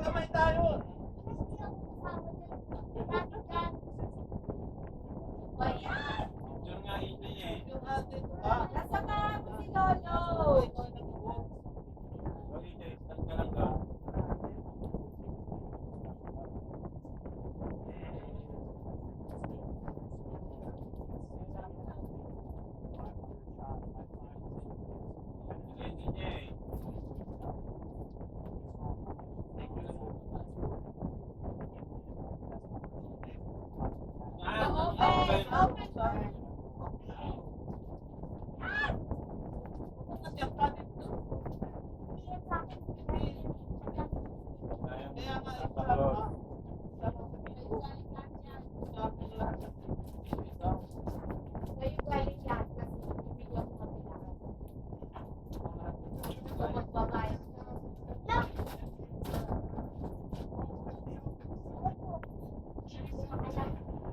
Kamay tayo. Picture nga ito eh. Yung ate ito ba? Nasama mo si Lolo. Ito ay nag-uwag. Okay, start ka lang ka. Sige, DJ. Open. Kaya nga ito lang. Kayo galing yan kasi bibigyan ko kailangan. So, magbabayad.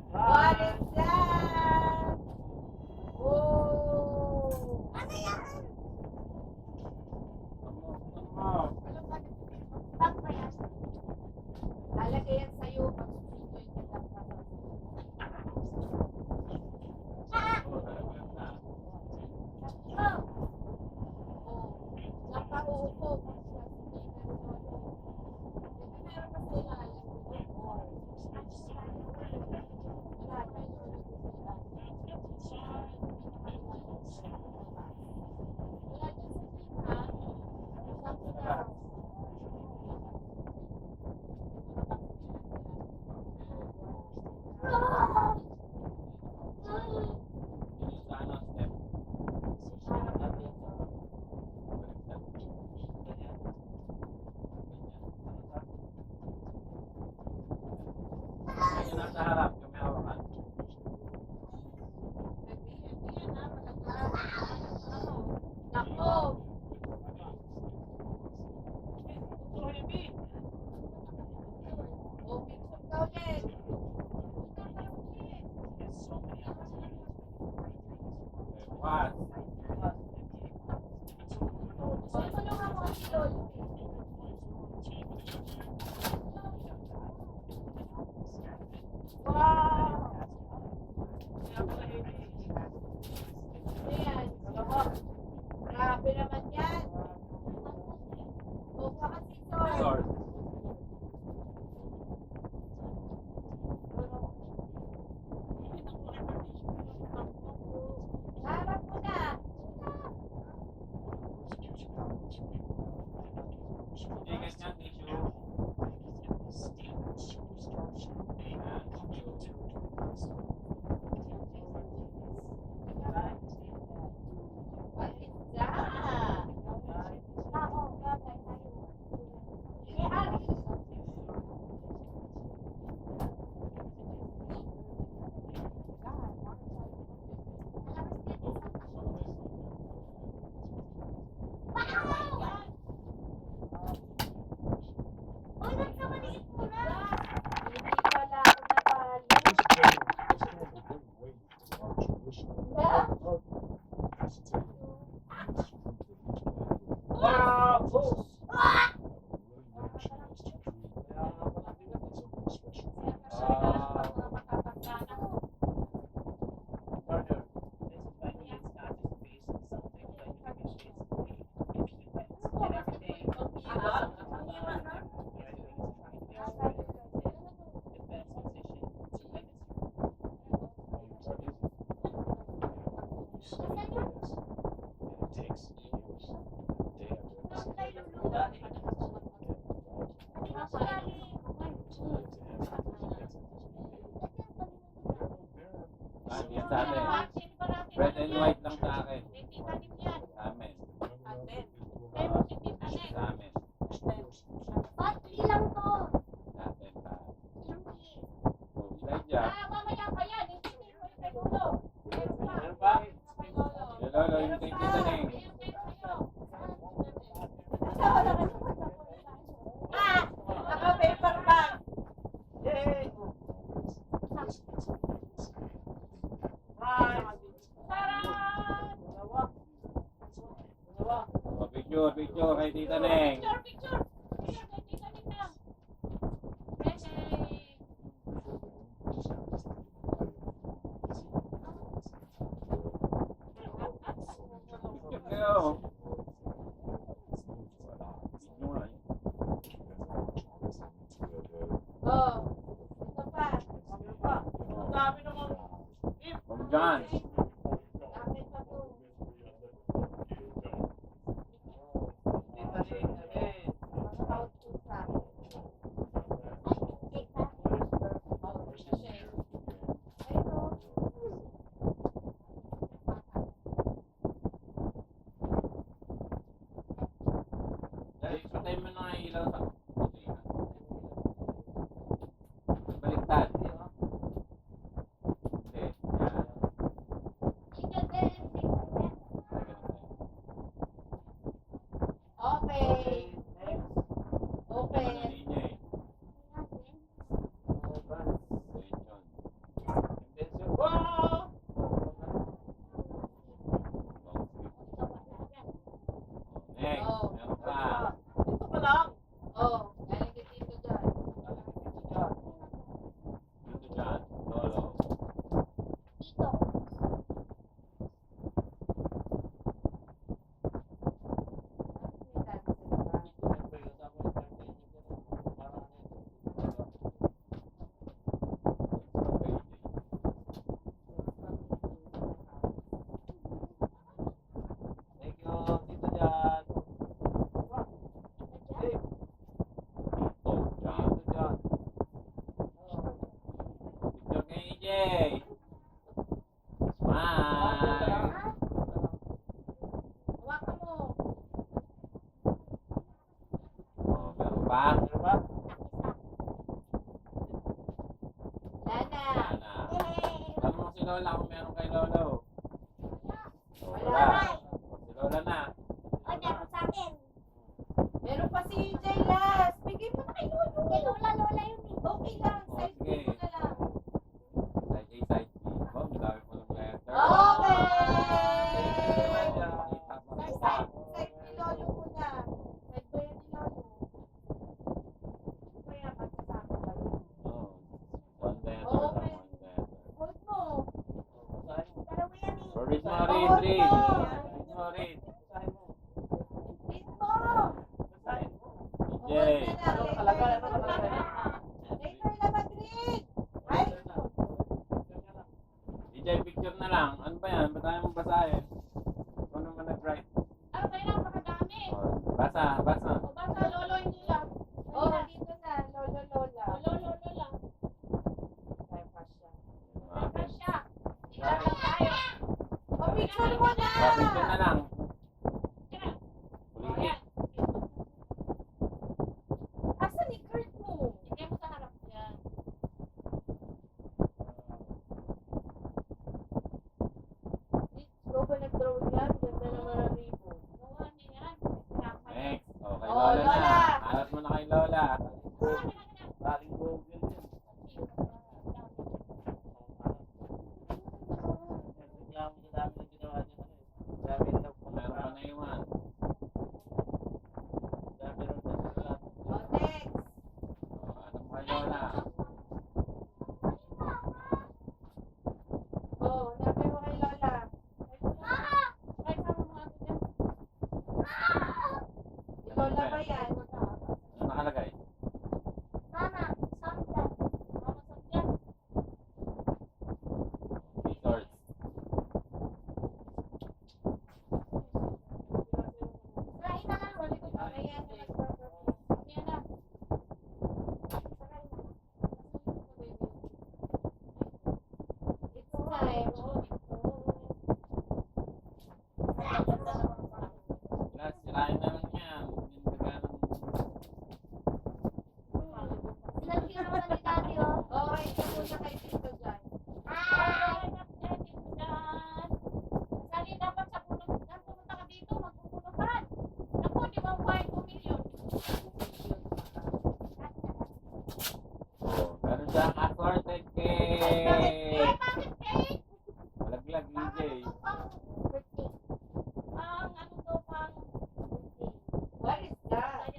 What is that? Oh! Ano yan? Bag ba yan? Lalagay yan sa'yo pag susunod yung kailangan. Nasa harap, kami hawakan. Nako! Oh, picture ka ulit. What? Tulungan mo si Lolo. Wow! Ayan. Grabe naman yan. O, baka si Sor. Sword. Harap mo na. Hindi ganyan, tissue. What is that? Hindi pala ako napalo. Wow! Sa atin. Red and white lang sa akin. Kay Tita Nim yan. Sa amin. Aten. Kay mo si Tita Nim. Sa amin. Aten. Ba't ilang to? Sa atin. Ilang years? Oh, Elijah. Mamaya pa yan. Hindi mo yung kay Lolo. Meron pa. Meron pa? Kay Lolo. Yung lolo, yung kay Tita Neng. Ayun kay Lolo. Ah! Naka-paper bag. Yay! Taran! Oh, picture kay Tita Neng. Picture, picture. Picture kay Tita Nim na. Yay! Picture kayo. Video nga eh. Oh. Ito pa. Oh. Dami naman. From John. Dami pa to. Out to sa. Oh, share. Dahil patay mo na ang ilaw sa baliktad. Hindi. Yan. Okay. Ano Okay. niya eh. Attention. Wow! Next. Meron pa. Ito pa lang. Oh, galing kay Tito John. Dito dyan. Lolo. Dito dyan. Picture kay EJ. Smile. Hawakan mo. Oh, meron pa? Lana. Yana. Tanong mo si Lola kung meron kay Lolo. Oh, Wala. wala. Si Lola na. Meron pa si Jaylas. Bigay mo na kay Lolo. Okay lang. Oh, Side sige. mo na lang. Side A, side B. Oh, dami mo ng letter. Okay. Kita mo. Side ni Lolo muna. Side ba yan ni Lolo? Kaya pagkasama ba yan? Oh, one letter Oh, lang, okay. one letter. Hold mo. Oh, read mo, Oh, read, hold read. mo. Read mo, read. Read mo. EJ. Hold na lang. Later na mag-read. Ay. EJ, picture na lang. Ano ba yan? Ba't tayo mong basahin? Kung naman nag-write. Ano kailangan makadami? Oh, basa, basa. O basta Lolo hindi lang. Oh, dito na. Lolo, Lola. Lolo, Lola. Ay, pa siya. Basta siya. Ilan tayo. Oh, picture mo na. Oh, picture na lang. Tira. Ulitin. Asa ni Kurt mo? Hindi mo sa harap yan. Ikaw ba nag-draw yan? Ganda naman ang ribbon. Gawa niya yan. Hirapan. Next. Oh, kay Oh, Lola na. Lola. Alat mo na kay Lola. Galing Meron pa na iwan. Oh, next. Oh, alam mo kay Lola. Oh, nabi mo kay Lola. Ay, sama mo ako dyan. Si Lola ba yan? Ano nakalagay? Mama Samdan. Scissors. Kain na lang. Balik ko. Ayan. Yan na. It's time. muna kay Tito Jan. Sali dapat sa puno. Pumunta ka dito, magpupunutan. Naku, di ba 5 million? Oh, meron siyang assorted Ay, cake. bakit cake? Malaglag, DJ. Birthday. Ang ano to, pang What is that?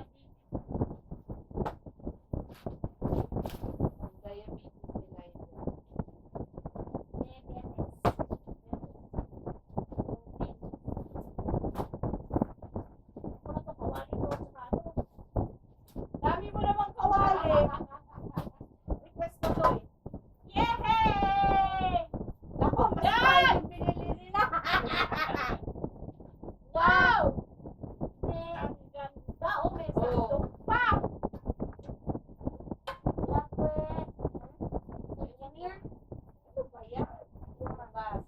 diabetes. Diabetes Delight. Ano to, kawali to, saka ano. Dami mo namang kawali. Request mo to eh. Yehey! Naku, mas Yan! mahal yung binili nila. Wow! Ang ganda, oh, may sandok pa. Ano ba yan? Lumabas.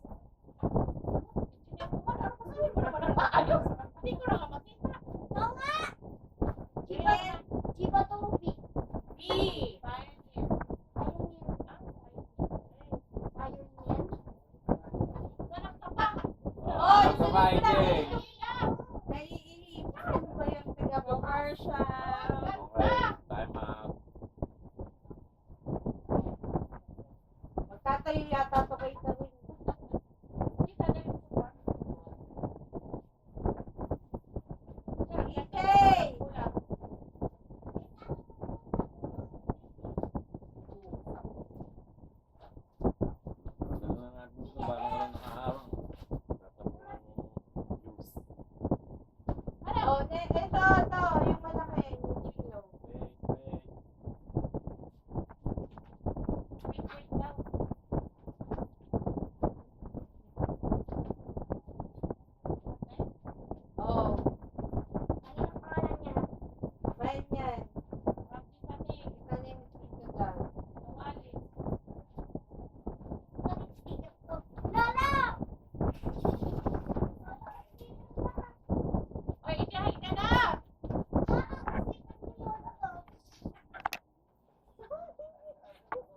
Hindi mo man, ano kasi mo naman ang maayos. Hindi ko na nga makita. Jen, Chiba Toby. B. Pioneer. Ayun yan. Ganap ka pa. Oy, Ano ba, sunod na. DJ? Naiinip. Ano ba yung taga-Marsha? Okay, time out. Magtatayo yata to kay Tawin. Kita na yung tuwan. Hey! Ulam. Ano na natin ito, parang walang nakaharang. Juice. Oh, ito, yung malaki. Yung kilo. Wait, wait lang. Oh, Ano yung pangalan niya? bayan yan. Kami, Ito na yung Tito Jan. kawali. Lola! Oy, itihay ka na!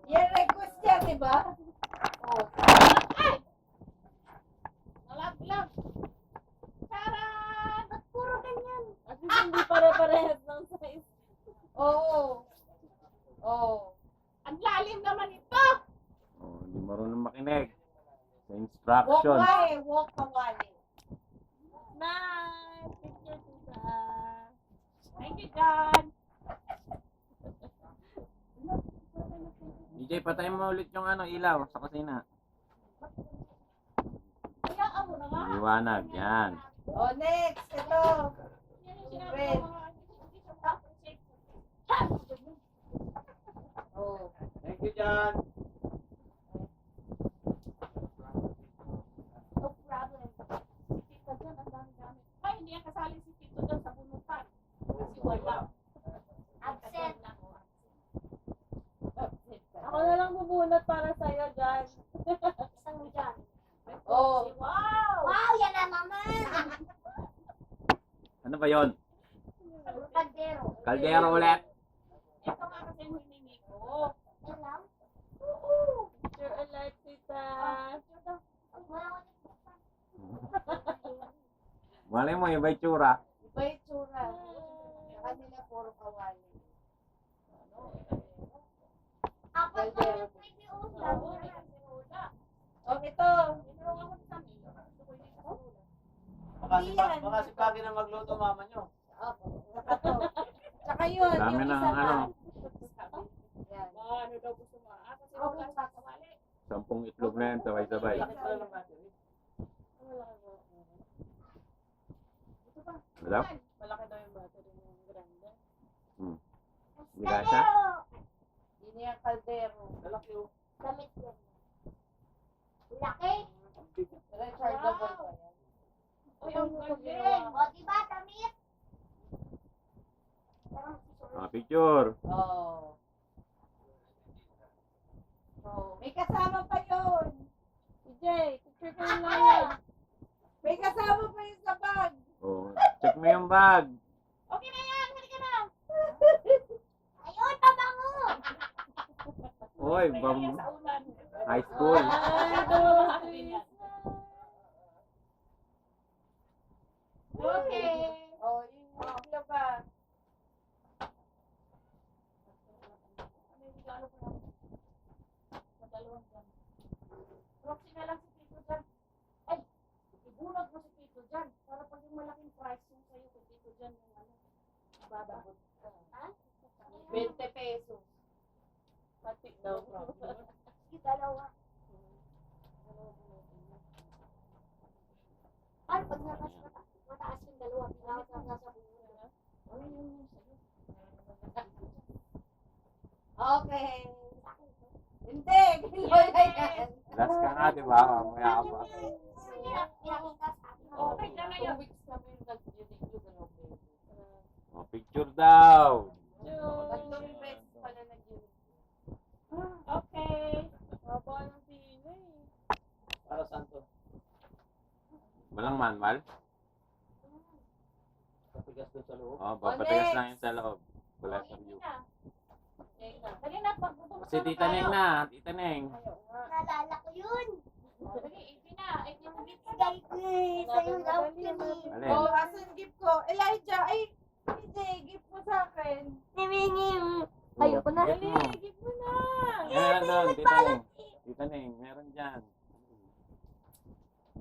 Yan, request niya, di ba? Oh. Ay! Nalaglag. Taran! Ba't puro ganyan? At least hindi pare-parehas ng size. Oo. Oo. Ang lalim naman ito! Oh, hindi marunong makinig. Sa Walk instruction. away, walk away. Nice! Picture tita. Thank you, John. DJ, patay mo ulit yung ano, ilaw sa kusina. Kaya ako na nga. Liwanag, yan. Oh, next. Ito. Yan yung sinabi ko mga hindi siya tapos check. Oh. Thank you, John. No problem. Tita John, ang dami-dami. Ay, hindi yan kasali si Tito John sa bunutan. Kasi wala. Absent. Ako na lang bubunot para sa'yo, Jan. Isang dyan. Oh. Wow! Wow, yan na naman! Ano ba yon? Kaldero. Kaldero ulit. Ito nga kasi yung hiningi ko. Yan lang? Picture alert, tita. Wala ko Malay mo, iba yung tsura. Iba yung tsura. Sa kanila, puro kawali. apat na yung pwede ulam. Oh, ito. Tinurong ako sa Milo. Gusto ko yung sa ulam. Baka si Pagi na magluto mama nyo. Opo. Saka to. Saka yun. Dami yung ng isa pa. ano. Yan. Ano daw gusto mo? Ah, kasi wala sa kawali. 10 itlog na yan, sabay-sabay. Wala? Malaki daw yung battery ng grande. Hindi kasha? Yun yung kaldero. Damit yan. Laki. Rechargeable ba yan? Uy, ang galing! O, diba, damit? Picture. Oh. Oh, may kasama pa yun. DJ, picture ka yung Lola. May kasama pa yun sa bag. Oh, check mo yung bag. Okay na yan! Halika na! Ayun, pabango! Hoy, Yan sa ulan. high school. Okay. Oh, yung iba ba? Ano yung regalo ko lang? Sa dalawang dyan. Roxy na lang si Tito dyan. Ay, ibunod mo si Tito dyan. Para pag yung malaking price yung sa'yo kay Tito dyan yung ano. Bababot. Ha? 20 pesos. Pati daw. Sige, dalawa. Ay, pag mataas yung dalawa, pinawat lang nasa buhay. Ano yung sa'yo? Okay. Hindi, Lola yan. Last ka nga, di ba? Mamaya ka pa. Pinakita sa akin. Okay na na yun. Oh, picture daw. Tatlong beses pala nag-unit. Okay. Haba ng pila eh. Para saan to? Walang manual? Papigas doon sa loob. Oh, papatigas lang yun sa loob. Wala sa view. Dali na, pagbubukas Kasi Tita Neng na, Tita Neng. Naalala ko yun. Dali, 80 na. 80 na dito. Bigay ko eh. Sa'yo daw kami. Alin? Oh, asan gift ko? Elijah, ay, hindi, gift mo sa akin. Nimingim. Ayoko na. Gift mo. Gift mo na. Meron doon, Tita Neng. Tita Neng, meron dyan.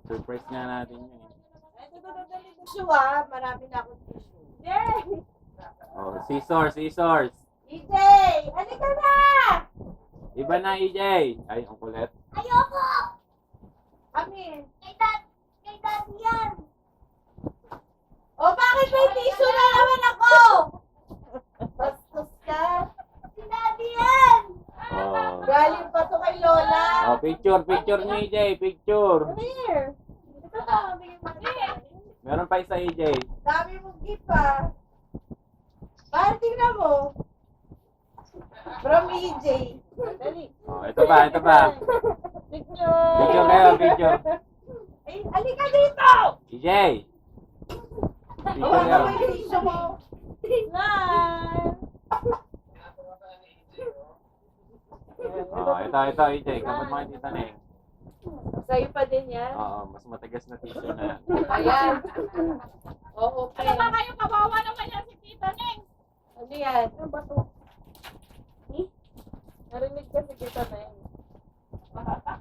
Surprise nga natin yun eh. Ay, dali tissue ah. Marami na akong tissue. Yay! Oh, scissors. EJ, halika na! Iba na, EJ. Ay, ang kulit. Ayoko! Amin. Kay daddy yan. O, bakit may tissue na naman ako? Bastos ka. Si daddy yan. Oh. Galing pa to kay Lola. Oh, picture ni EJ, picture. Come here. Ito na, bigyan mo na. Meron pa isa EJ. Dami mong gift ah. Bakit tingnan mo? From EJ. Dali. Oh, ito pa. Picture. Picture kayo, picture. Ay, halika dito! EJ. Picture Huwag kayo. na may tissue mo. Live! Oh, ito EJ. Kapag mga Tita Neng. Sa'yo pa din yan? Oo, mas matigas na tissue na. Ayan. Oo, okay. Ano ba kayo? Kawawa naman yan si Tita Neng. Ano yan? Ano ba to? Narinig kasi kita na yun.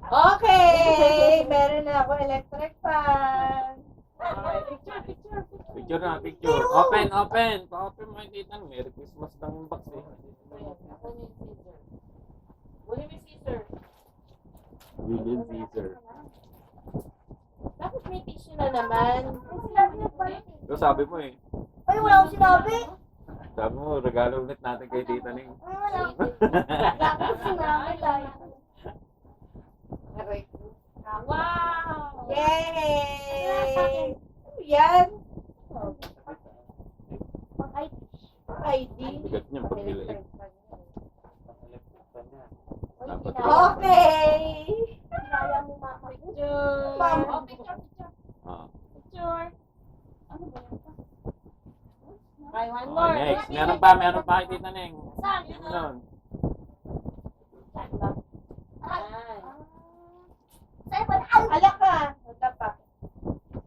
Okay! Meron na ako electric fan. Okay, picture. Picture na, picture. Open. Pa-open mo yung Tita Neng. Merry Christmas lang yung box eh. Uli mo scissor. William Caesar. Bakit may tissue na naman? Ito sabi mo eh. Ay, wala akong sinabi. Sabi mo, regalo ulit natin kay Tita Neng. Ay, wala akong sinabi tayo. Aray ko. Wow! Yay! Ano yan? Pag-ID. ID? Bigat niya pag nila eh. Dapat Okay! Kaya mo mama. Picture! Oh, picture. Ah. Picture. Ano ba yan? Okay, one Oh, more. next. Meron pa kay Tita Neng. Saan? Ano nun? Sa'yo ba na? Alak ka! Ito pa.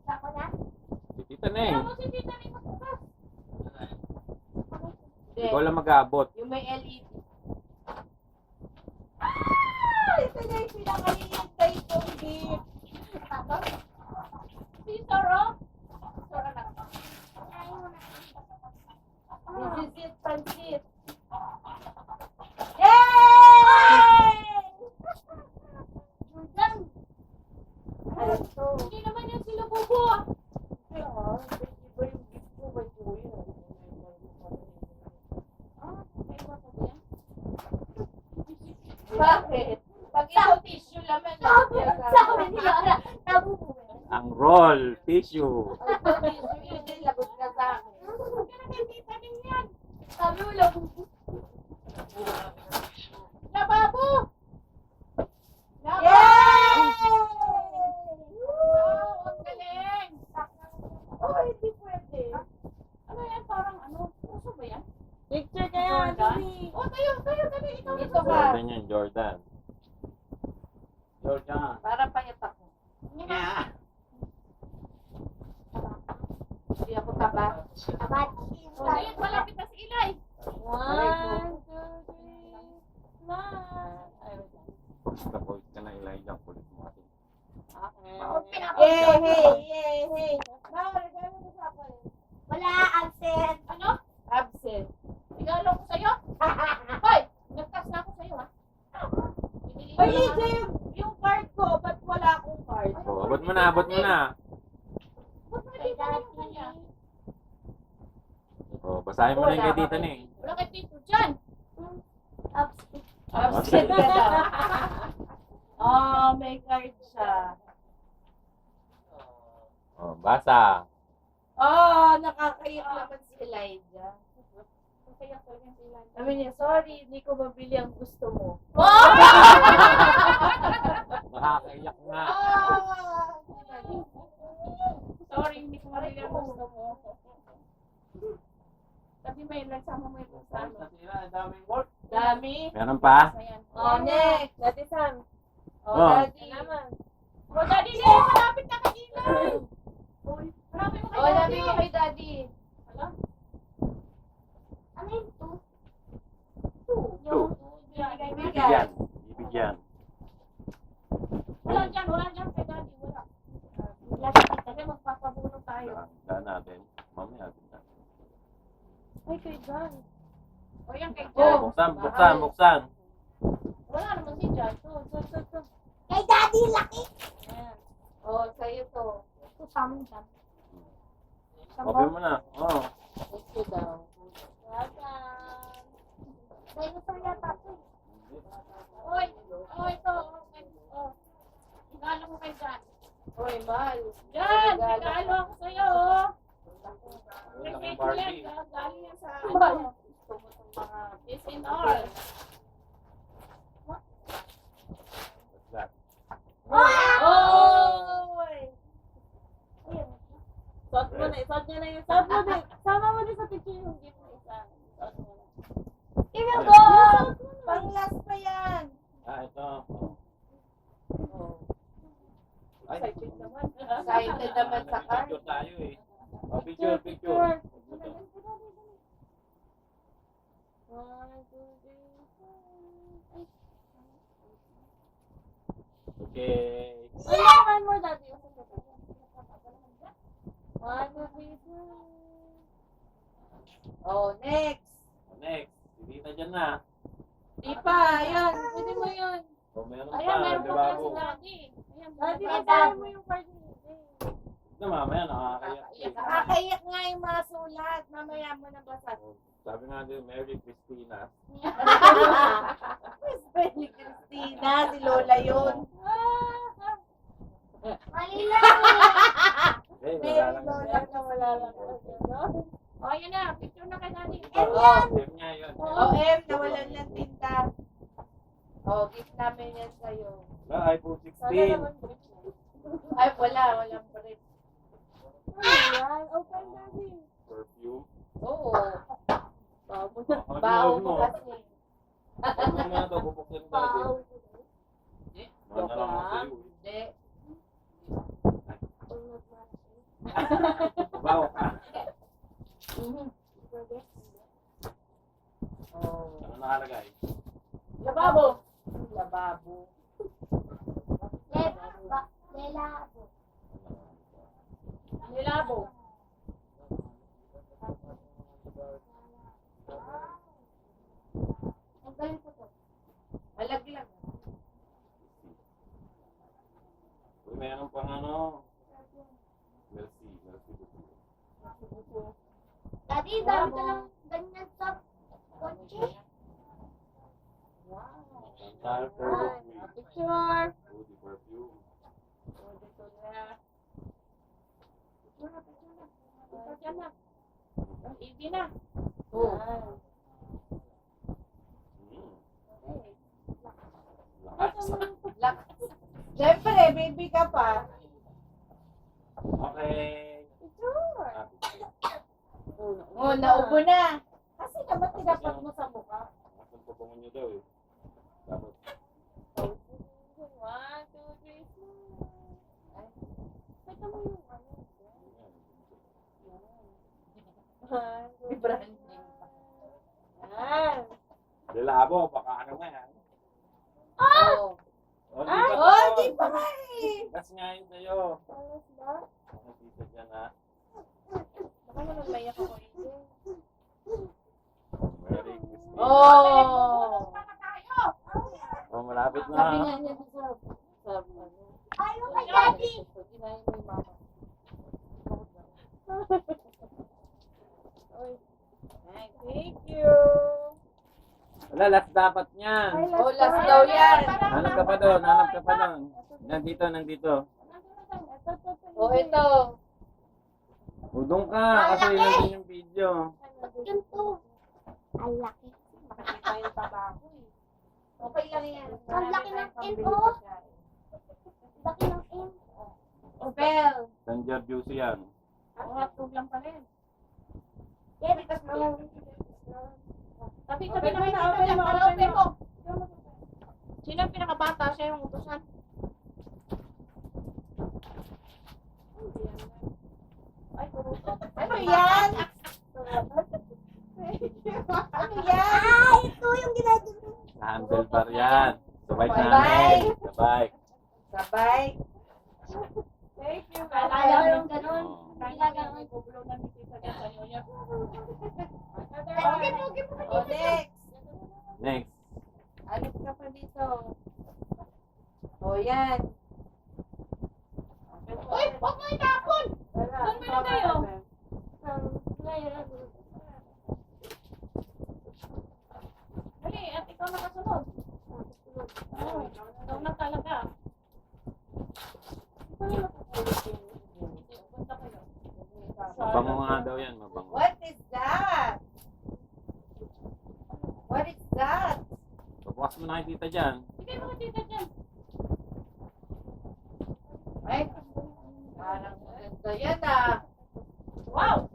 Ako na? Si Tita Neng. Ano si Tita Neng magbukas? Ikaw lang mag-aabot. Yung may LED. Ito na yung pinakahihintay kong gift. Scissor, oh. Scissor, anak. This is it, pansit. Yay! Jordan. Ano to? Hindi naman yan sila bubo. Iba yung gift ko, may tuyo. May iba pa ba yan? Bakit? Pag ikaw tissue laman, Sabi ni Lola, nabubuhay. Ang roll, tissue. Ang tissue yun din, lagot ka sa akin. Huwag ka na kay Tita Neng yan. Sabi mo, labubu. Lababo. Lababo. Yay! Wow, ang galing. Oh, hindi pwede. Ano yan? Parang ano? Puso ba yan? Picture kayo, Jordan? Dali. Oh, tayo. dali, ikaw. Dito ka. Jordan yan, Jordan. Jordan. Para payapak mo. Yeah. Hindi ako taba. Abad. O, ngayon, malapit na si Ilay. 1, 2, 3, smile. Ay, wait lang. Kapag ka na Elijah, kulit mo atin. Okay. Yay, hey. Bawal, gano'n mo sa ako eh. Wala, absent. Ano? Absent. Regalo ko sa'yo? Hoy, nagkas na ako sa'yo, ha? Pinili Ay, ko lang, EJ, yung card ko, ba't wala akong card? Oh, abot mo na, abot mo na. Ba't may Kay dito na Daddy. kanya? Oh, basahin mo na yung kay Tita ni. Wala kay Tito dyan. Absent. Absent ka daw. Oh, may card siya. Oh, basa. Oh, nakakaiyak naman si Elijah. Kaya ko yan si Ilay. Sabi niya, sorry, hindi ko mabili ang gusto mo. Nakakaiyak nga. Sorry, hindi ko marili ang gusto mo. Sabi may nagsama mo yung salo. daming work. Dami. Meron pa? Ayan. Oh, next. Daddy Sam. Oh, Oh. Daddy. Naman. O, Daddy Lee, malapit na kay Ilay. Uy, marami mo kay Oh, Daddy. Daddy ko kay Daddy. Alam? Ano yun? Two. Bigay mo. Bibigyan. Bibigyan. Wala dyan kay Daddy. Wala. Kasi magpapabulong tayo. Daan natin. Mamaya natin. Ay, kay John. O, yan kay Oh. John. Buksan, buksan, buksan. Wala naman si John. To. Kay Daddy, laki. Ayan. Oh, sa'yo to. Ito sa amin dyan. Open mo na. Oh. Thank you daw. Welcome. May gusto yata ito. Oy, ito. Oh. Regalo ko kay John. Oy, mahal. John, regalo ako sa'yo. Laking Regalo yan. Barbie. Galing yan sa Ay. ano. Gusto mo itong mga... Is in all. What's that? Oy! Suot mo na. Suot niya na yung... Suot mo din. Sama mo din sa picture yung gift na isa. Suot mo na. Here you go. Pang last pa yan. Ah, ito. Oh. Ay. Excited naman. Excited naman sa card. Picture tayo eh. Oh, picture, picture. One, two, three, four. Okay. Ay, one more, Daddy. One, two, three, four. Oh, next. Next. Hindi na dyan na. Di pa, yan. Pwede mo yun. Oh, meron Ayan, pa. meron Di pa ba pala ako? si Daddy. Ayan, Daddy, meron pa. basahin mo yung card ni EJ. Na mamaya nakakaiyak. eh. Nakakaiyak nga yung mga sulat. Mamaya mo na basa. Oh, sabi nga din, Mary Christina. Miss Christina, si Lola yun. Mali lang. Eh, Mary wala lang. Lola na wala lang. O, ayan na. Picture na kay Daddy. Oh, M nga yun. Oh, M, nawalan ng tinta. Oh, gift namin yan sa'yo. Wala, iPhone Sana 16. naman brief. Ay, walang brief. Ayan, open Daddy. Perfume. Oo. Oh, Baho ano mo mo? kasi. Ano mo na ito? Bubuksan ko tayo. Wow. Ano lang ako sa'yo eh. Hindi. Bawo ka. Oh. Ano nakalagay? Lababo. Lababo. Lelabo. Nilabo. Ang galing ko to. Malaglag. Uy, meron pang ano. Merci. Daddy, dami ka lang ganyan sa kotse. Wow. Entire third of me. Picture. Oh, the perfume. Oh, dito na. Ito dyan na. Easy na. Oh. Mm. Lakas. Lakas. Lakas. Siyempre, baby ka pa. Okay. Picture. Ah, picture. Oh, naubo na. Kasi naman tinapat mo sa mukha. Asan po po nyo daw eh. Dapat. 1, 2, 3, 4. Ay, ito mo yung ano. Branding pa. Yan. Lilabo, baka ano nga yan. Oh! Oh, di Ay, ba oh, to? di pa nga eh. Gas nga yun sa'yo. Nakita dyan ha. Baka naman mayak ako ito. Merry Christmas. Oh! Oh, malapit Sabi na. nga niya sa ano. Ayaw kay Daddy. Ginahin mo yung mama. Thank you. Wala, last dapat niyan. Oh, last daw yan. Hanap ka pa doon, hanap ka pa doon. Nandito, nandito. Oh, ito. Udong ka, kasi yun din yung video. Yun to. Ang laki. Makikita yung tabako eh. Okay lang yan. Ang laki ng ink, oh. Laki ng ink. Bell. Danger juice yan. Ang hotdog lang pala yun. Yan, ikas na lang. Tabi Open na mo na, kayo open dyan. mo, Para open open mo. Sino ang pinakabata? Siya yung utusan. Ay, puro to. Ano yan? Ano yan? Ah, ito yung ginagawa. Sa handlebar yan. Sabay Bye-bye. namin. Sabay. Sabay. Thank you. Kala ko yung ganun. Oh. Kaya may bublo na ni Tita dyan sa New York. Okay mo, okay mo. O, next. Next. Alip ka pa dito. O, yan. Uy, huwag mo itapon! Wala. Doon mo na kayo. Ngayon, Dali, at ikaw nakasunod. Oo, ikaw na talaga. Punta kayo. Mabango nga daw yan, mabango. What is that? What is that? Pabukas mo na kay tita dyan. Sige mga tita dyan. Ay, parang maganda yan ah. Wow!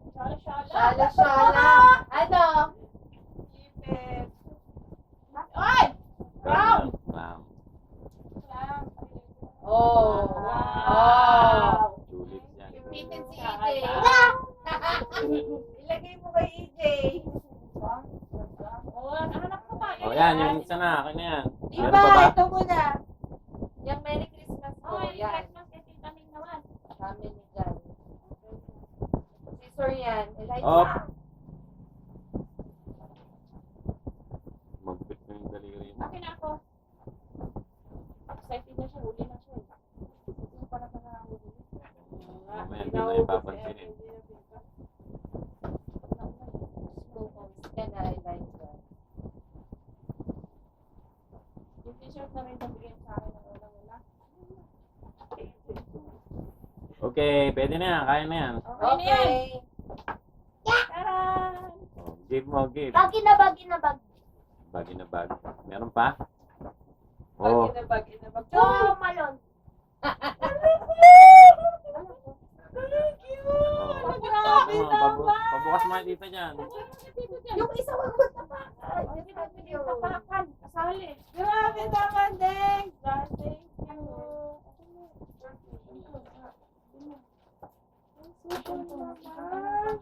Shala-shala. Shala-shala. Ano? Ipit. Ay! Brown! Wow. Oh. Wow. Tulips yan. Pitin si EJ. Ilagay mo kay EJ. Oh, hanap ko pa. Oh, yan, yung isa na. Akin na yan. Di Meron pa ba? ba? Ito muna. Yung Merry Christmas ko. Oh, yung Yan. Christmas kay Tita Ming naman. Kami ni Jan. Scissor yan. Elijah. Op. Magpit mo yung daliri mo. Akin ako. Excited na siya. Huli na siya. Hindi pa na sa nakahuli. Mamaya, hindi na ipapansinin. Yan na, Elijah. Yung t-shirt na rin nabigyan sa akin ng wala-wala. Okay, pwede na yan. Kaya na yan. Okay na yan. Okay. Taran! Oh, give mo, give. Bagi na bag, na bag. Bagi na bag. Meron pa? Oh. Bag, inabag. Oh, malon. Thank you. Oh. Grabe naman. Pabukas mo kay tita dyan. Yung isa wag mo tapakan. Tapakan. Kasali. Grabe naman, Deng. God, thank you.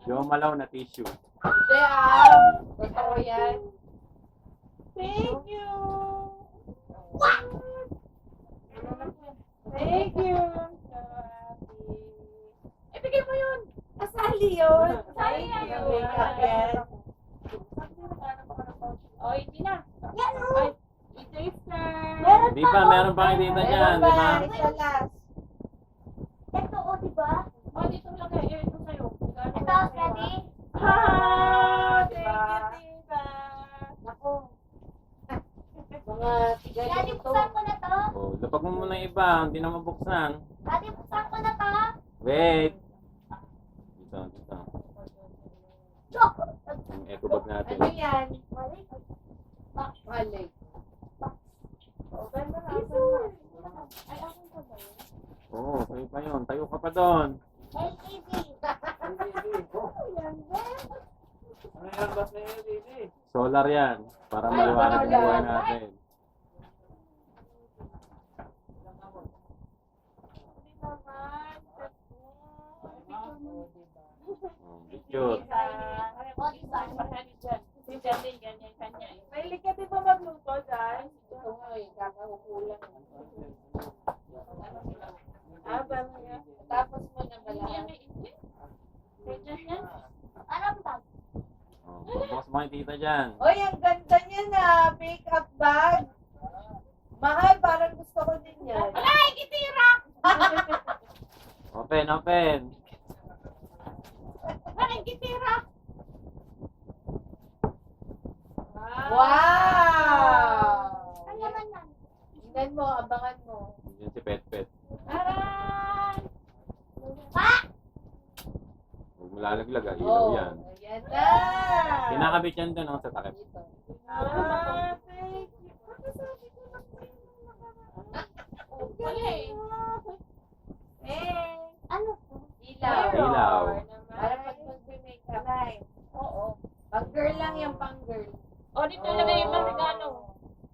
Yung malaw na tissue. Hindi ah. Totoo yan. Thank you. Thank you. Ibigay mo yun. Asali yun. Asali Thank yan. you. Makeup yan. O, hindi na. Yan, Ay, I-taster. Meron Di pa, meron pa kay tita dyan. Di ba? Isa last. Ito, oh, di ba? O, dito lang kayo. Ito sa'yo. Ito, ready? Ah, Diba? thank you, tita. Ako. Mga tigay Daddy, ito. buksan ko na to. Oh, lapag mo muna yung iba. Hindi na mabuksan. Daddy, buksan ko na to. Wait. Dito, dito. Chok! Yung eco bag natin. Ano yan? Mali. Mali. Open mo na. Ay, ako pa ba yun? Oo, sa'yo pa yun. Tayo ka pa doon. LED. Ano yan, boss? Solar yan. Para Ay, maliwanag wala yung buhay yan. natin. Hindi naman. Picture. O, di ba? Marami dyan. Si Jan din, ganyan kanya eh. Mahilig ka din ba magluto dyan? Ito nga eh, kakahukulang. Ba nga? Tapos mo na ba lahat? Ganyan yan. Parang bag. Bukas mo yung tita dyan. Oy, ang ganda niya na. Makeup bag. Mahal, parang gusto ko din yan. Ay, kitira! Open, open. Ay, kitira! Wow! Ang laman nun. Tingnan mo, abangan mo. Yan si Pet Pet. Aray! Huwag mo lalaglag ah. Ilaw yan. Ayan na. Kinakabit yan doon sa takip. Dito. Thank you. Pagkasabi ko lang sa'yo nung nakaraan. Wala eh. Ano? Ilaw. Ilaw. Para pag mag-makeup. Oo. Pang girl lang yung pang girl. O, dito lang yung mga regalo.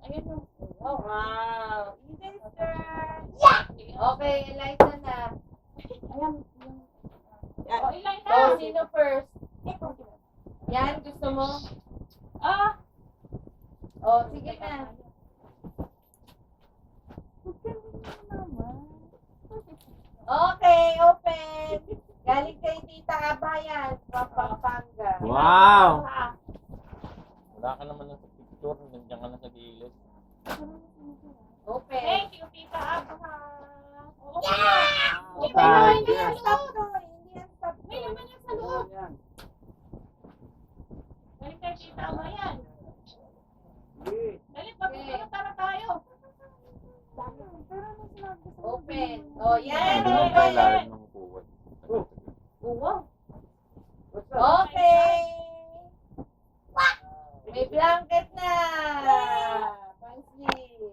Ayun o. Wow. Even sir. Yeah! Okay, Eliza na. Ayan. O, ilan na? So, sino first? Ito. Yan, gusto mo? Ah! Oh, sige na. Okay, open. Galing kay Tita Abayan, Pampanga. Wow! Wala ka naman sa picture. Nandiyan ka na sa gilid. Open. Thank you, Tita Abha. Oo. Hindi Thank hindi you. yan stop to. Hindi yan stop to. May laman yan sa loob. Dali kay Tita Abha yan. Dali, pagkukulong tara tayo. Open. Oh, yan. Nandun lang sa Open. ilalim ng upuan. Oo. Okay. May blanket na. Pansin.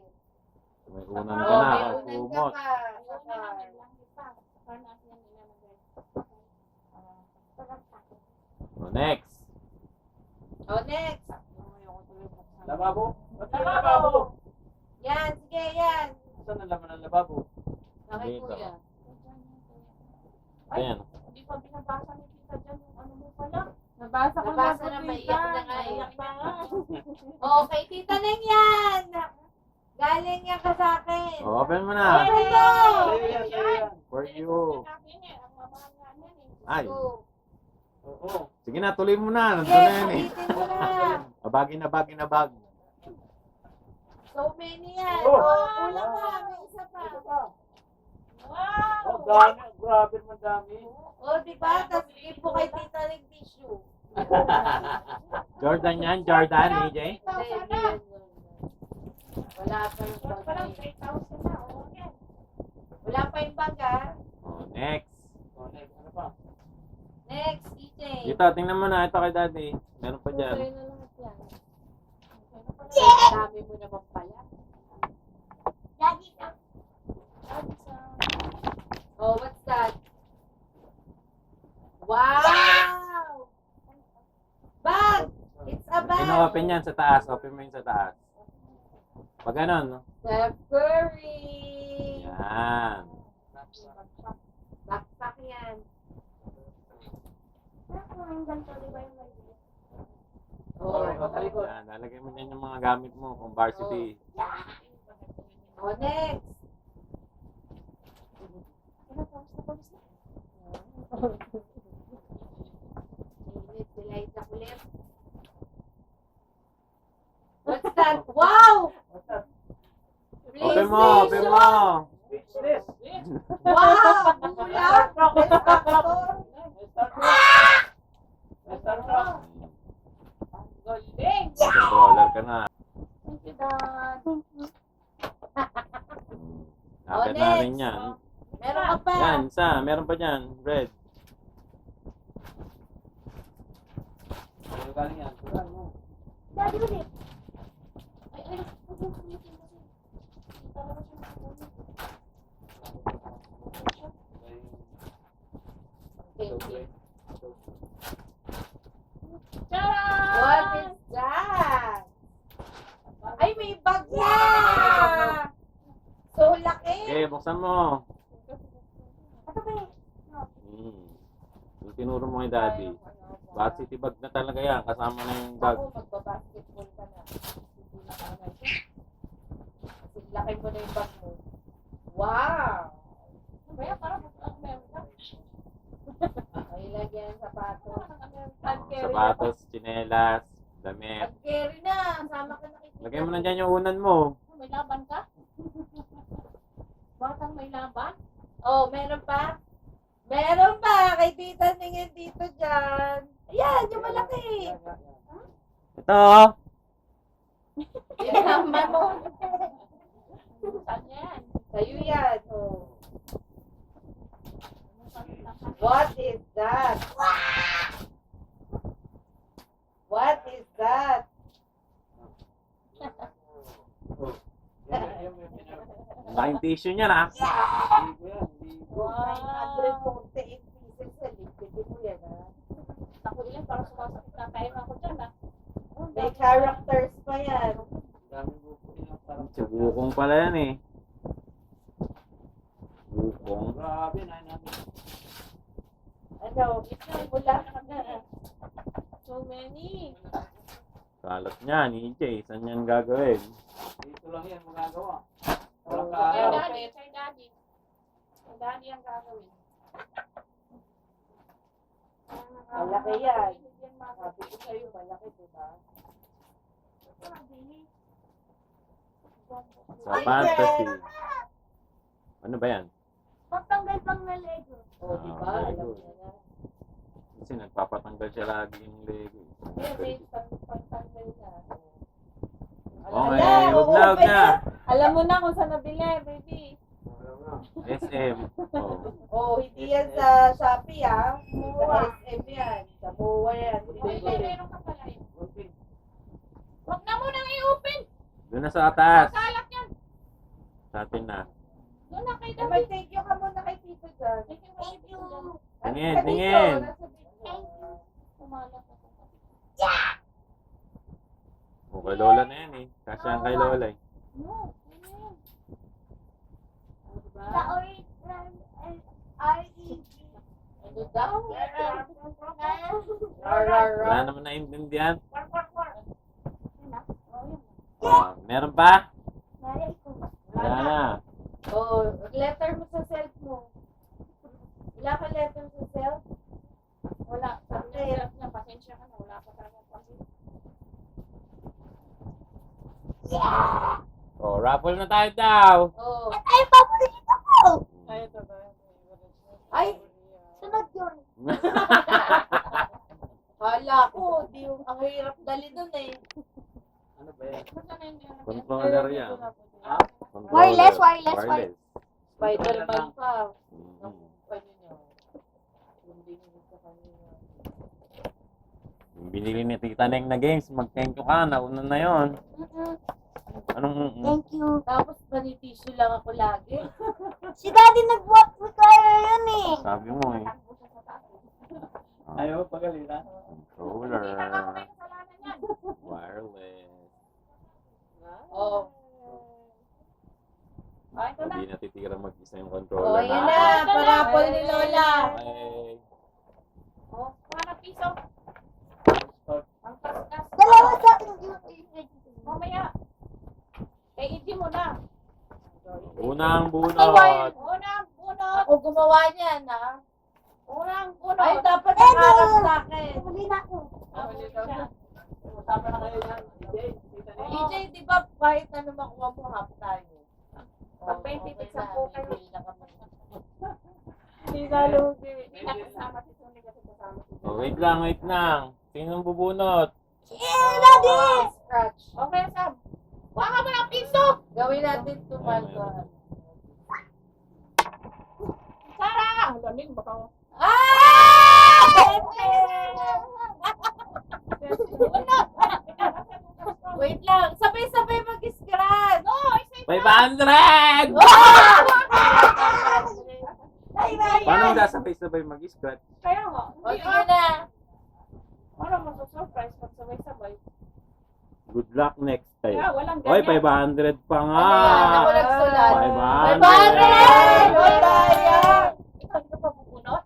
May unan Oh, ka na. may Ang unan ka kumot. pa. Ayun na lang, may langit pa. Saka natin yan ilalagay. Oh, next. Oh, next. Lababo. Lababo. Yan, sige, yan. Saan ang laman ng lababo? Okay, Dito. kuya. Ayan. Hindi pa binabasa ni Tita dyan yung ano mo pala. Nabasa ko na, na, maiyak na nga eh. Iyak na nga. Okay, tita Neng yan. Galing yan ka sa akin. Oh, open mo na. Open mo. For you. Ang mamahal nga yan eh. Ay. Go. Sige na, tuloy mo na. Nandun Yes, na yan eh. ulitin mo na. Babagin na bag na bag. So many yan. Oh, kulang pa. May isa pa. Wow! Grabe naman dami. Oh, di ba? Tapos ipo kay tita Neng tissue. Jordan yan, Jordan, AJ. Hindi, hindi yan. Wala pa yung bag. Parang 3,000 na. Okay. Wala pa yung bag, ah. Oh, next. Next, EJ. Dito, tingnan mo na. Ito kay daddy. Meron pa dyan. Sa'yo na lahat yan. Ang dami mo naman pala. Daddy ka. Oh, what's that? Wow! Bag! It's a bag! Ino-open yan sa taas. Open mo yun sa taas. Pag ganon, no? Steph Curry! Yan. Backpack yan. Ang ganito, di ba yung may Oh, Yan. Lalagay mo dyan yung mga gamit mo. Kung varsity. oh, next! Init, sila isa kulit. What's that? Wow! Open mo, open mo. Wow! Bula! Best actor! Galing! Controller ka na. Thank you, Dad. Akin na next. rin yan. Meron ka pa! Yan, isa. Meron pa dyan. Red. Daddy ulit. Ay, ay, huwag mo kulitin kasi. Kita naman siya nakakulit. Okay, okay. Tara! What is buksan mo. Ito ba eh? Yung tinuro mo kay daddy. Varsity bag na talaga yan. Kasama na yung bag. Ako, magbabasketball ka na. Hindi na kagad siya. Kasi laki mo na yung bag mo. Wow! Kaya parang meron ka. Ay, lagyan ng sapatos. Sapatos, tsinelas, damit. Pag-carry na. Sama ka na kay Tita. Lagay mo na dyan yung unan mo. May laban ka? Batang may laban? Oh, meron pa? Meron pa. Kay Tita Tingin dito dyan. Ayan, yung malaki. Ito oh. Yan naman mo. Saan yan? Sa'yo yan. Oh. What is that? What is that? Ang laking tissue niya na. Wow. 948 pieces sa liquid mo yan, ha? Ako ilan, parang sumasakit na tayo ako dyan, ha? May characters pa yan. Bukong pala yan eh. Bukong. Ano? Mula na. So many. Kalat niya, ni EJ. Saan yan gagawin? Dito lang yan magagawa. Oh, Walang Kay kaaraw. daddy, kay daddy. Kay daddy ang gagawin. Malaki yan. Sabi ko sa'yo, malaki, diba? Sa fantasy. Ano ba yan? Pagtanggal pang na Lego. Oh, diba? Ah, Alam Lego. niya na. Kasi nagpapatanggal siya lagi yung Lego. May pagtanggal na. Okay, Ala, huwag na, huwag na. Alam mo na kung saan nabili, baby. SM. Oh. Oh, hindi yan sa Shopee, ha? Sa SM yan. Sa MOA yan. May meron ka pala yun. Huwag na munang i-open. Doon na sa atas. Kalat yan. Sa atin na. Doon na kay Eh, daddy. mag-thank you ka muna kay Tito dyan. Thank you. Tingin, Nasa tingin. dito, nasa dito. Kumalat ako. O, kay Lola na yan eh. Kasi yan kay Lola eh. No, ano yan? Diba? Sa original R.E.G. Ano daw? Wala naman naintindihan. War. Oh, meron pa? Mara ito. Wala na. Oh, letter mo sa self mo. Wala ka letter sa self? Wala. Sabi niya, niya, pasensya ka na. Wala pa talaga pasensya. Oh, raffle na tayo daw. Oh. Ay, paborito ko! Ay, Sunod yun. hala ko, di yung ang hirap dali dun eh. Ano ba yan? Basta na yun. Controller yan. Controller. Wireless. Spider-Man pa. Mhm. Ano niya? Yung binigay sa kanina. Yung binili ni Tita Neng na games, mag-thank you ka. Nauna na yun. Anong Thank you. Tapos manitissue lang ako lagi. Si Daddy nag-walk with kaya yan eh. sabi mo eh? Ayaw pagalitan. Controller. Hindi na ako may kasalanan yan. Wireless. Oh. Ah, ito na. Hindi natitira mag-isa yung Oh, controller yun na. na. Parapol ni Lola. Okay. Oh, 100 piso. Ang kaskas. Dalawa sa akin yun. Mamaya. Kay Idi mo na. Unang bunot. Unang bunot. Ako gumawa niyan, ha? Unang bunot. Ay, dapat nakaharap sa akin. Huli na ako. Usama na kayo yan. DJ, Tita Neng. EJ, di ba kahit ano makuha mo, half tayo? Pag 20 tips ang po kayo. Hindi na lugi. Hindi na kasama si Tony kasi kasama si Oh, wait lang. Sinong bubunot? Eh, Daddy! Scratch. Okay, Sam. Kuha ka mo ng piso. Gawin natin tumalgo. Sara! Ang lamig, baka Ah! Wait lang. Sabay-sabay mag-scratch. No, isa 500! Ay, ay, Paano ay. magkasabay-sabay mag-scratch? Kaya nga. O, Hindi sige na. Parang masasurprise pag sabay-sabay. Good Black next Kaya time. walang Oy, ganyan. 500 pa nga. Ako nagsulat. 500. Madaya! Ikaw, hindi ka pa pupunot?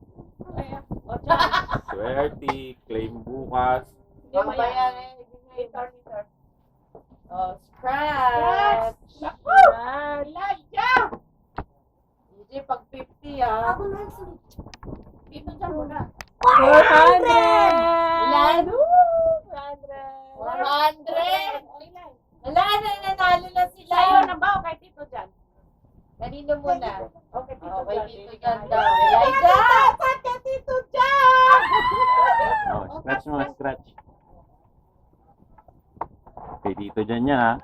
Ayan. O, dyan. Swerte, claim bukas. Hindi mo yan. Mamaya na Later, later. Oh, scratch! Naku! Elijah! Hindi, pag 50 ah. Ako nagsulat. Dito dyan muna. 400! Ilan? 400! Ilan? Wala na, nanalo na sila. Sa'yo na ba o kay Tito dyan? Kanino muna? Okay, Tito Okay, dyan. dito dyan daw. Elijah! Saan ka dito dyan? Oh, scratch mo, scratch. Okay, dito dyan yan, ha?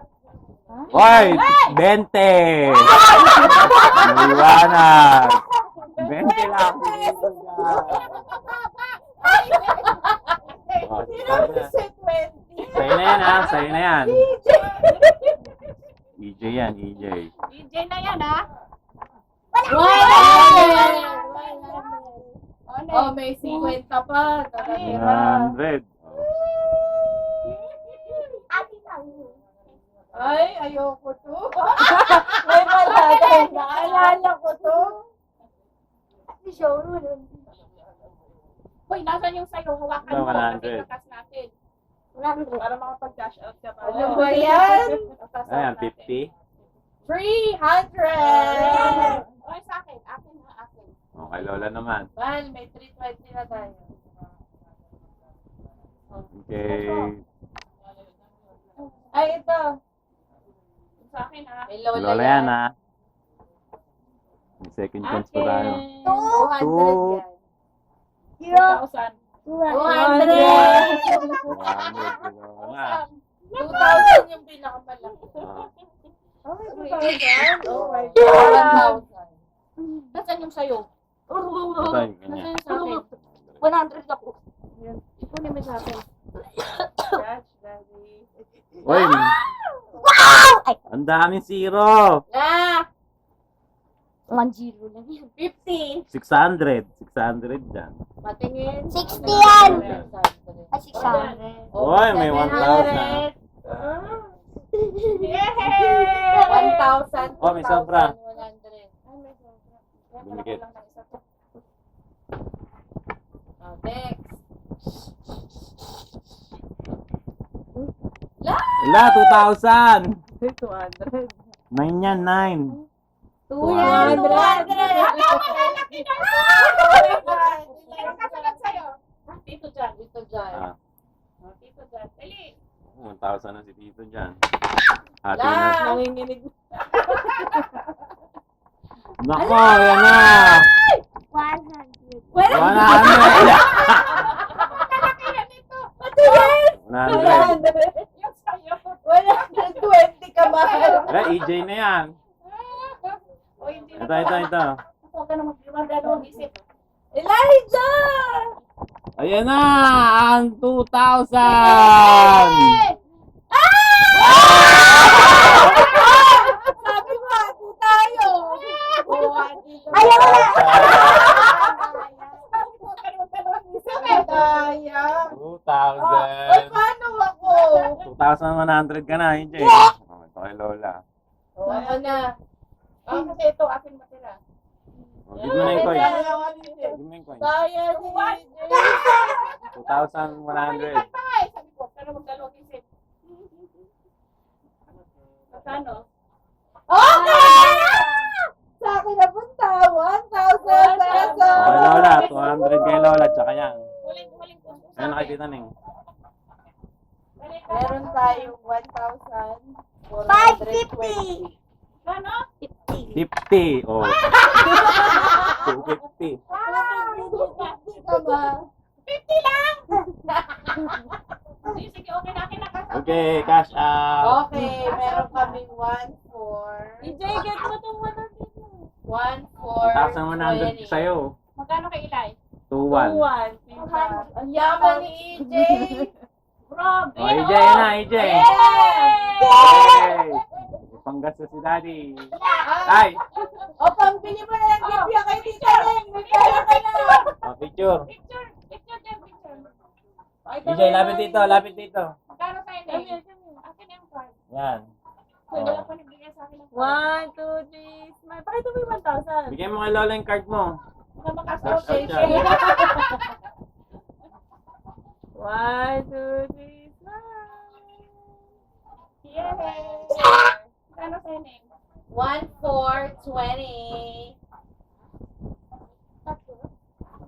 Oy! 20! Maliwanag! 20 lang! Dito dyan. Oh, Sino si 20? sa'yo na yan, ha? Sa'yo na yan. EJ yan, EJ. DJ na yan, ha? 100! Oh, may 50 pa. Nakatira. 100. Atin lang. Ay, ayoko to. May malagay. Naalala ko to. Si showroom. Hoy, nasan yung sa'yo? Hawakan No, mo. 100. Kasi kakas natin. 100. Para makapag-cash out ka pa. Ano ba yan? Ayan, 50. 300! Oy, sa akin. Akin na, akin. Okay, Lola naman. Mahal, may 320 na tayo. Okay. Ay, ito. Sa akin, ha? May Lola, Lola yan, ha? May second chance pa tayo. 200 yan. 2,000. 200! 100. Lola. 2,000 yung pinakamalaki. Ah. 2,000? Oh my God. 1,000. Nasaan yung sa'yo? Ito, yung ganyan. Nasaan yung sa akin? 100 ako. Kunin mo sa akin. Scratch, daddy. Uy! Ang daming zero! Ah! 1-0 lang yan. 50! 600. 600 dyan. Patingin. 60 yan! Ay, 600. Uy, may 1,000. Yay! 1,000. Oh, may sobra. 100. Ay, may sobra. Dumikit. Kaya pala ko lang ng isa to. Oh, next. Wala, 2,000. 200. 9 yan, 9. 200. Meron kasunod sa'yo. Dito dyan. Dito dyan. Ah, Oh, Dito dyan. Dali. 1,000 na si Tito dyan. Hati La! na. Nanginginig. Nako, yan na. 100. 100. Kalakihan nito. 100. Yung sa'yo. 120 ka mahal. Wala, EJ na yan. O, hindi na. Ito. Huwag ka na mag-dalawang isip. Elijah! Ayan na, ang 2,000. Sabi mo, ako tayo. Ayaw na! Huwag ka na mag-dalawang isip. Daya. 2,000. Ay, paano ako? 2,100 ka na, EJ. Oh, ito kay Lola. Ano na? Oh, kasi ito, akin matira. Oh, give mo na yung coin. Give mo yung coin. Daya ni EJ. 2,100. Ay, sabi ko, pero mag-dalawang isip. Magkano? Okay! Sa akin na punta, 1,000 pesos. Okay, Lola. 200 kay Lola, tsaka yan. Huling ko. Ayan, nakikita na yung. Meron tayong 1,420. 550. Kano? 50. Oh. 250. Ka ba? 50 lang! Sige, okay na akin na. Okay, cash out. Okay, meron kaming 1,400. EJ, get mo itong 1,100 sa'yo. Magkano kay Eli? 2,100. Ang yaman ni EJ. Grabe! Oh, EJ na, EJ. Yay! Yay! Panggastos si Daddy. Ay! O, pambili mo na lang bibya kay Tita Neng. May pera ka na. Oh, picture. Picture dyan, picture. EJ, lapit dito, lapit dito. Magkano sa'yo, Neng? Akin yung Yan. Uy, wala pa nagbigay sa akin ng 1, 2, 3, smile. Pakita mo yung 1,000. Bigyan mo kay Lola yung card mo. Mga makasok. Cash out yan. 1, 2, 3, smile. Yay! Ano sa'yo, Neng? 1,420.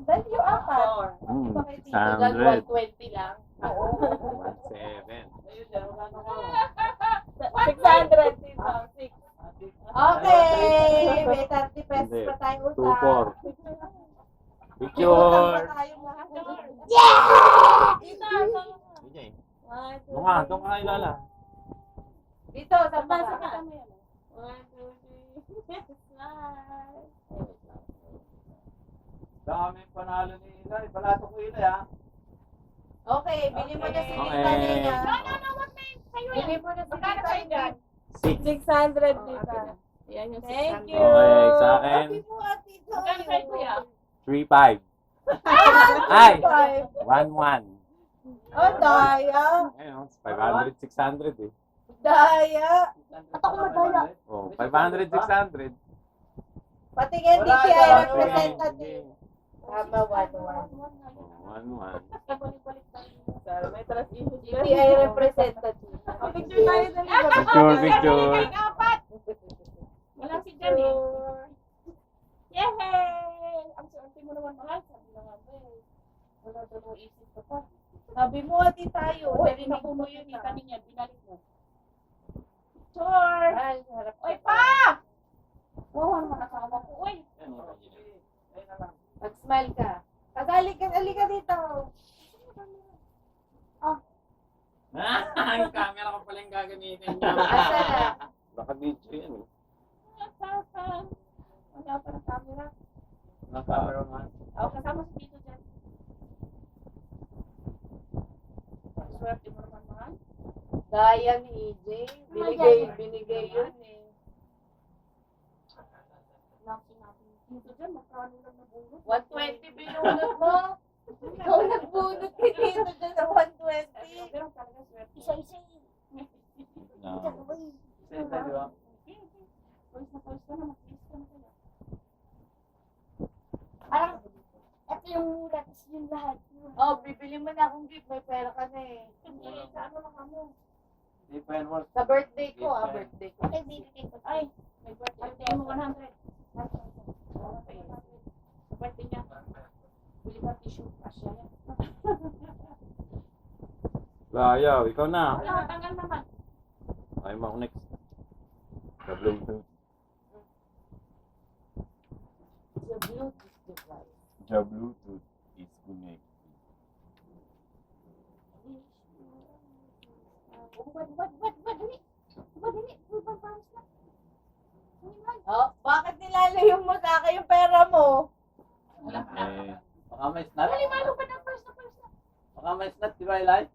Dahil yung apat. Hmm, Hanggang 600. 120 lang. 1,700. 600 dito. 6. Okay. May 30 pesos Hindi. pa tayong utang. 2,400. May utang Picture! pa tayong lahat. Dito. Sige. 1, 2, Doon ka, doon ka kay Lola. Dito, sa basa ka. Kasama yan. 1, 2, 3. Smile. Dami panalo ni Inay. Balato ko Inay ha. Okay, bili mo na si Okay. Tita Nina. No, wag na yun. Sa'yo yan. Bili mo na si Magkano Tita sa'yo Nina. dyan? 600 Oh, dito. akin na. Yan yung Thank 600. you. Okay, sa akin. Okay po, Ate Joy. Magkano sa'yo, kuya? 3,500. Ay! Five. 1,100. Oh, daya. Ayun, 500, 600 eh. Daya. Ba't ako madaya? Oh, 500, 600. Patingin Wala, DTI wala. representative. Tama, 1-1. 1,100. Balik-balik tayo. May talas DTI representative. Picture tayo dali. Picture, picture. Ay, apat. Wala si Jan eh. Yay! Ang swerte mo naman, mahal. Sabi na nga ba eh. Wala dalawang isip ko pa. Sabi mo, ati tayo. Uy, nakuno yun, kita niya. Binalik mo. Picture! Ay, harap Uy, pa! Wow, ano asawa ko. Uy! Mag-smile ka. Kasali ka dito. Ang camera ko pala yung gagamitin niya. Asa na? Naka-video yan eh. Wala pa ng camera. Naka-cameraman. Ako, kasama si Tito dyan. Swerte mo naman, mahal. Daya ni EJ. Binigay yun eh. Lang sinabi. Tito dyan, magkano lang na bunot. 120 binunod mo. Ikaw nagbunot kay Tito dyan ng 120. Pero talaga swerte. Isa-isa yun. No. Senta, di ba? Pwes na ka na, mag-please ka na kaya. Parang, ito yung mura, tapos yung lahat. Oh, bibili mo na akong gift. May pera ka na eh. Eh, sa ano lang kamo? Di pa yan work. Sa birthday ko birthday ko. Ay, bibigay ko. Ay, may birthday mo 100. Okay. Sa birthday niya. Bili ka tissue. Asya yan. Layaw, ikaw na. Wala, tanggal naman. Ay mo ako next. Sa Bluetooth. The Bluetooth device. The Bluetooth is connected. Dali. Bubang pangis na. Oh, bakit nilalayo mo sa akin yung pera mo? Eh, Baka may snap. Dali, malo pa na first na. Baka may snap, di ba Eli?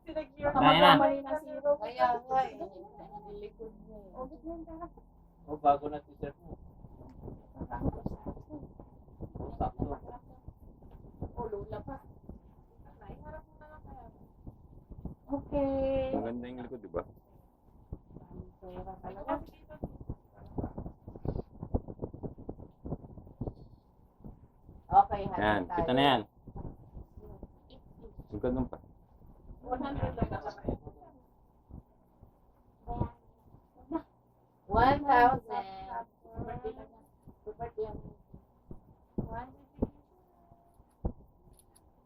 Sinag-cure Baka Kaya na. magkamali na zero. Kaya nga eh. Nilikod mo eh. Oh, bigyan ka. O bago na t-shirt mo. O sakto. Oh, lola pa. Okay. maganda yung likod, di ba? Pera talaga. Okay, Yan, hanap tayo. kita na yan. Sugad nung pa. 100 lang. 1,000. Birthday na niya. Birthday yan.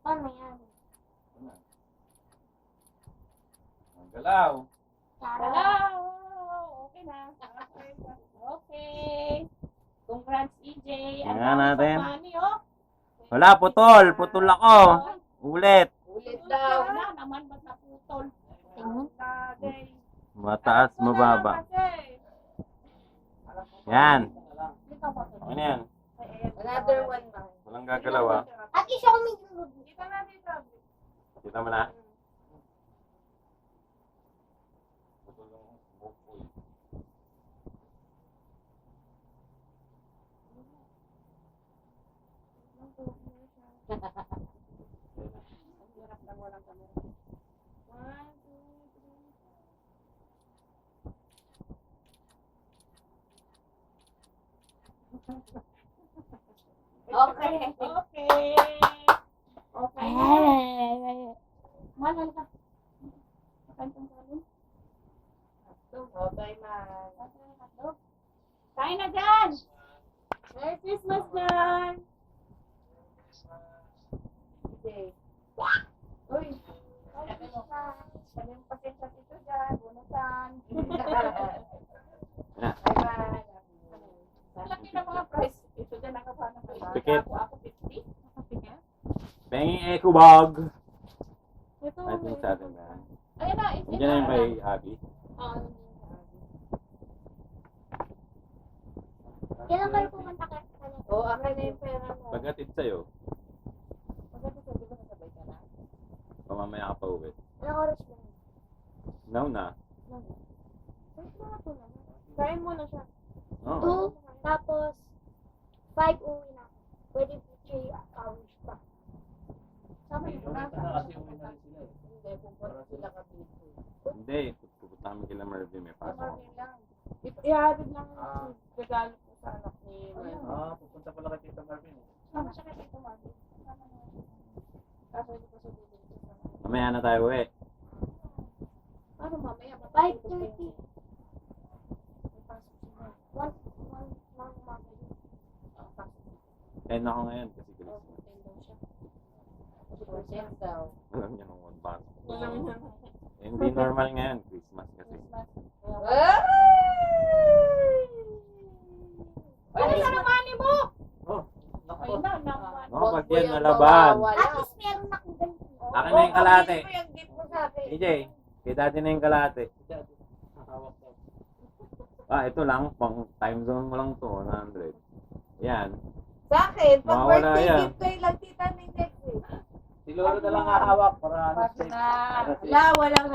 Paano yan? Ang galaw. Hello! Okay na. Okay. Congrats, EJ. Tingnan natin. Money, oh. Wala, putol. Putol ako. Ulit. Ulit daw. Wala naman, ba't naputol? Tingnan. Mataas, mababa. Yan. Ano yan? Another one ba? Walang gagalaw ah. At isa kong may gulod. Kita na dito. Kita mo na. Putol yung buhok ko eh. Ang hirap lang walang camera. 1, 2, 3. Okay. Okay. Okay. Mahal ka. Kantong kanin. Okay, man. Kain na dyan! Merry Christmas, Jan! Okay. Uy! Sabi mo pasensya dito dyan. Bunutan. Bye-bye. Malaki na mga price. Ito dyan nakapano ka ba? Pikit. Ako 50. Penging eco bag. Ito, I think sa atin na. Ayun na. Nandiyan na yung kay Abby. Kailan kayo pumunta ka kanya? Oo, akin na yung pera mo. Pagkatid sa'yo, Pagkatid ko, di ba nasabay ka na? mamamaya ka pa uwi. Ilang oras ba? Now na. Kain mo na siya. Oo. 2, tapos 5 uwi na. Pwede 3 hours pa. Sama yung Kasi bunasa. uwi na rin sila eh. Hindi, pupunta sila kami. Hindi, pupunta kami kila Mervin. May pasok ako. Marvin lang. Ihatid lang yung regalo ko sa anak ni Marvin. Pupunta pala kay Tita Marvin eh. Sama siya kay Tito Marvin. Sama na yun. Kaso hindi ko siya bibili sa sana. Mamaya na tayo uwi. Ano mamaya? 5:30. May pasok siya. 1 lang mamaya. Pasok siya. 10 ako ngayon kasi Christmas. Ten daw siya. 10% daw. Alam niyo nung one pasok. Alam niyo. Hindi normal ngayon, Christmas kasi. Ano sa namani mo? Oh, naku. Ayun na, naman. No, pag yan nalaban. At least meron akong ganito. Akin na yung kalate. Mo yung gift mo sa akin. AJ, kay daddy na yung kalate. Hawak daw. Ito lang, pang time zone mo lang to, 100. Yan. Sa akin, pag Mawawala birthday yan. gift ko yung lang tita ni next week. Si Lolo na lang hahawak para Bakit safe. na? Para safe. Wala, walang